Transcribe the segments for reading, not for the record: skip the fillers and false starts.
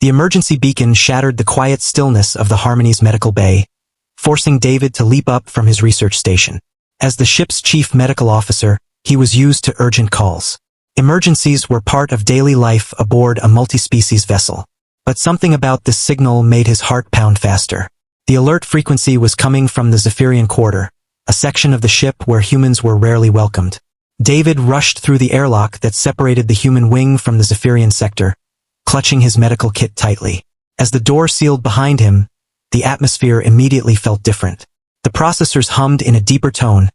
The emergency beacon shattered the quiet stillness of the Harmony's medical bay, forcing David to leap up from his research station. As the ship's chief medical officer, he was used to urgent calls. Emergencies were part of daily life aboard a multi-species vessel. But something about this signal made his heart pound faster. The alert frequency was coming from the Zaphiran quarter, a section of the ship where humans were rarely welcomed. David rushed through the airlock that separated the human wing from the Zaphiran sector, clutching his medical kit tightly. As the door sealed behind him, the atmosphere immediately felt different. The processors hummed in a deeper tone,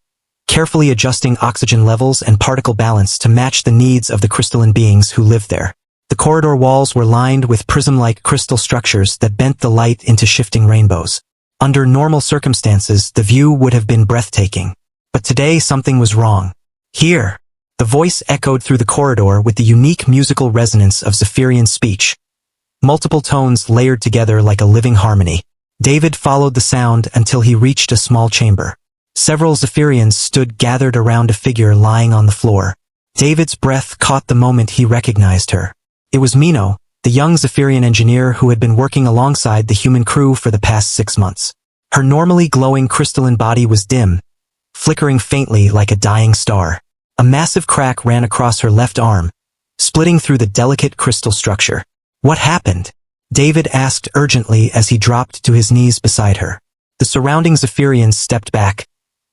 carefully adjusting oxygen levels and particle balance to match the needs of the crystalline beings who lived there. The corridor walls were lined with prism-like crystal structures that bent the light into shifting rainbows. Under normal circumstances, the view would have been breathtaking. But today something was wrong. Here! The voice echoed through the corridor with the unique musical resonance of Zaphiran speech. Multiple tones layered together like a living harmony. David followed the sound until he reached a small chamber. Several Zaphirians stood gathered around a figure lying on the floor. David's breath caught the moment he recognized her. It was Mino, the young Zaphiran engineer who had been working alongside the human crew for the past 6 months. Her normally glowing crystalline body was dim, flickering faintly like a dying star. A massive crack ran across her left arm, splitting through the delicate crystal structure. What happened? David asked urgently as he dropped to his knees beside her. The surrounding Zaphirians stepped back,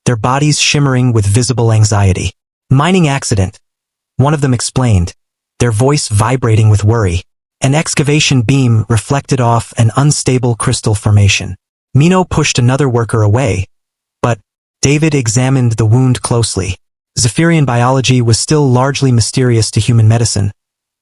their bodies shimmering with visible anxiety. Mining accident, one of them explained, their voice vibrating with worry. An excavation beam reflected off an unstable crystal formation. Mino pushed another worker away, but David examined the wound closely. Zaphiran biology was still largely mysterious to human medicine,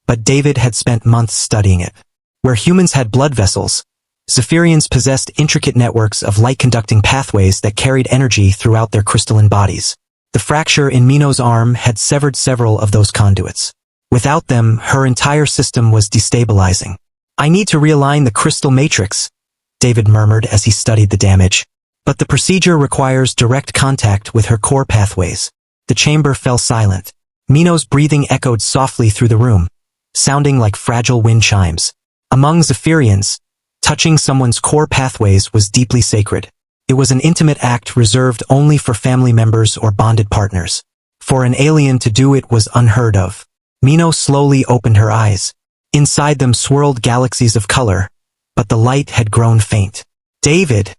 but David had spent months studying it. Where humans had blood vessels, Zaphirians possessed intricate networks of light-conducting pathways that carried energy throughout their crystalline bodies. The fracture in Mino's arm had severed several of those conduits. Without them, her entire system was destabilizing. "I need to realign the crystal matrix," David murmured as he studied the damage. "But the procedure requires direct contact with her core pathways." The chamber fell silent. Mino's breathing echoed softly through the room, sounding like fragile wind chimes. Among Zaphirians, touching someone's core pathways was deeply sacred. It was an intimate act reserved only for family members or bonded partners. For an alien to do it was unheard of. Mino slowly opened her eyes. Inside them swirled galaxies of color, but the light had grown faint. "David,"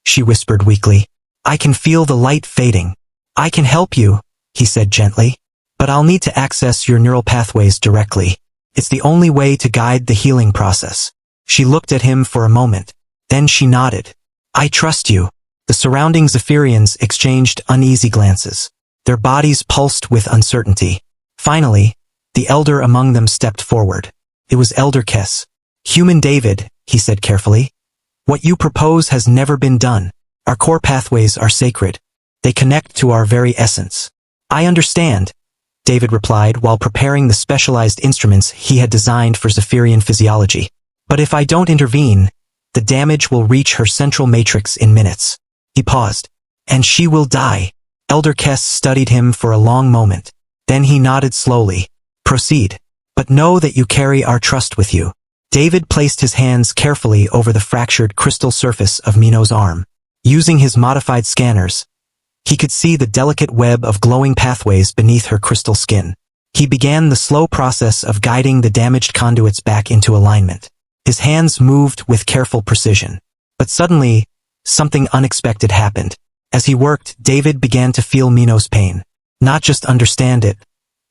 she whispered weakly, "I can feel the light fading." "I can help you," he said gently, "but I'll need to access your neural pathways directly. It's the only way to guide the healing process." She looked at him for a moment. Then she nodded. "I trust you." The surrounding Zaphirians exchanged uneasy glances. Their bodies pulsed with uncertainty. Finally, the elder among them stepped forward. It was Elder Kess. "Human David," he said carefully, "what you propose has never been done. Our core pathways are sacred. They connect to our very essence." "I understand," David replied while preparing the specialized instruments he had designed for Zaphiran physiology. "But if I don't intervene, the damage will reach her central matrix in minutes." He paused. "And she will die." Elder Kess studied him for a long moment. Then he nodded slowly. "Proceed. But know that you carry our trust with you." David placed his hands carefully over the fractured crystal surface of Mino's arm. Using his modified scanners, he could see the delicate web of glowing pathways beneath her crystal skin. He began the slow process of guiding the damaged conduits back into alignment. His hands moved with careful precision. But suddenly, something unexpected happened. As he worked, David began to feel Mino's pain. Not just understand it,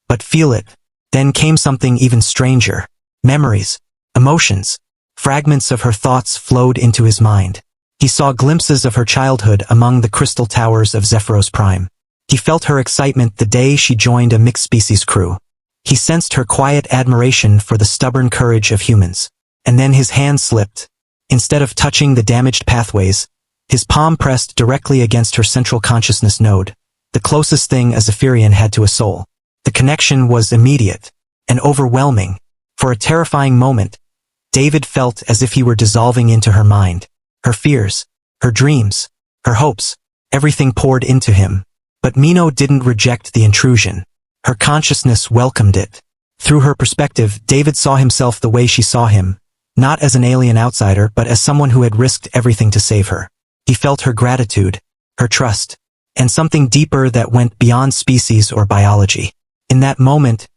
but feel it. Then came something even stranger. Memories, emotions, fragments of her thoughts flowed into his mind. He saw glimpses of her childhood among the crystal towers of Zephyros Prime. He felt her excitement the day she joined a mixed-species crew. He sensed her quiet admiration for the stubborn courage of humans. And then his hand slipped. Instead of touching the damaged pathways, his palm pressed directly against her central consciousness node, the closest thing a Zaphiran had to a soul. The connection was immediate and overwhelming. For a terrifying moment, David felt as if he were dissolving into her mind. Her fears, her dreams, her hopes, everything poured into him. But Mino didn't reject the intrusion. Her consciousness welcomed it. Through her perspective, David saw himself the way she saw him, not as an alien outsider but as someone who had risked everything to save her. He felt her gratitude, her trust, and something deeper that went beyond species or biology. In that moment,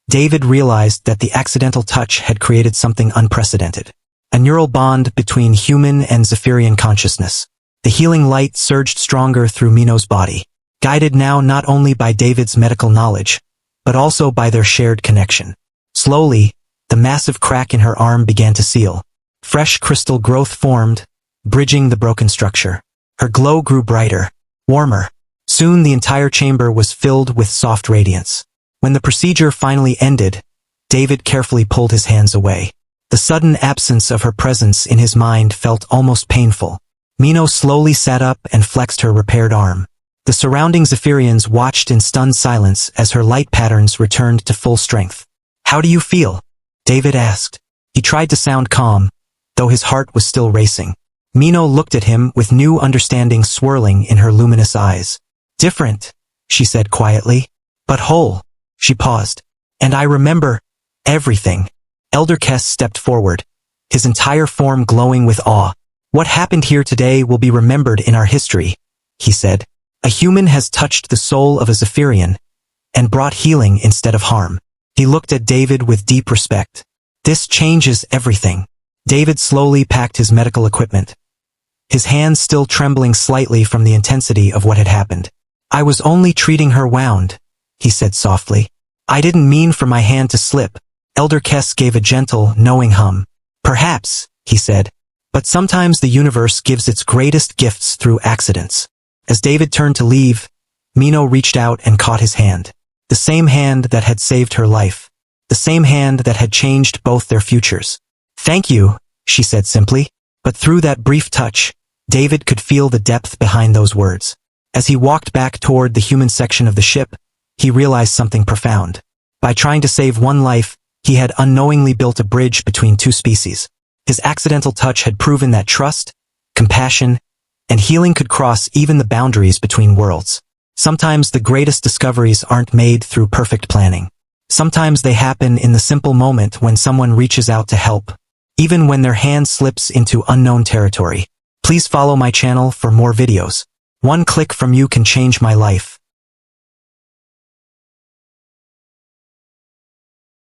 David realized that the accidental touch had created something unprecedented. A neural bond between human and Zaphiran consciousness. The healing light surged stronger through Mino's body, guided now not only by David's medical knowledge, but also by their shared connection. Slowly, the massive crack in her arm began to seal. Fresh crystal growth formed, bridging the broken structure. Her glow grew brighter, warmer. Soon the entire chamber was filled with soft radiance. When the procedure finally ended, David carefully pulled his hands away. The sudden absence of her presence in his mind felt almost painful. Mino slowly sat up and flexed her repaired arm. The surrounding Zaphirians watched in stunned silence as her light patterns returned to full strength. "How do you feel?" David asked. He tried to sound calm, though his heart was still racing. Mino looked at him with new understanding swirling in her luminous eyes. "Different," she said quietly. "But whole." She paused. "And I remember everything." Elder Kess stepped forward, his entire form glowing with awe. "What happened here today will be remembered in our history," he said. "A human has touched the soul of a Zaphirian and brought healing instead of harm." He looked at David with deep respect. "This changes everything." David slowly packed his medical equipment, his hands still trembling slightly from the intensity of what had happened. "I was only treating her wound," he said softly. "I didn't mean for my hand to slip." Elder Kess gave a gentle, knowing hum. "Perhaps," he said, "but sometimes the universe gives its greatest gifts through accidents." As David turned to leave, Mino reached out and caught his hand. The same hand that had saved her life. The same hand that had changed both their futures. "Thank you," she said simply. But through that brief touch, David could feel the depth behind those words. As he walked back toward the human section of the ship, he realized something profound. By trying to save one life, he had unknowingly built a bridge between two species. His accidental touch had proven that trust, compassion, and healing could cross even the boundaries between worlds. Sometimes the greatest discoveries aren't made through perfect planning. Sometimes they happen in the simple moment when someone reaches out to help, even when their hand slips into unknown territory. Please follow my channel for more videos. One click from you can change my life.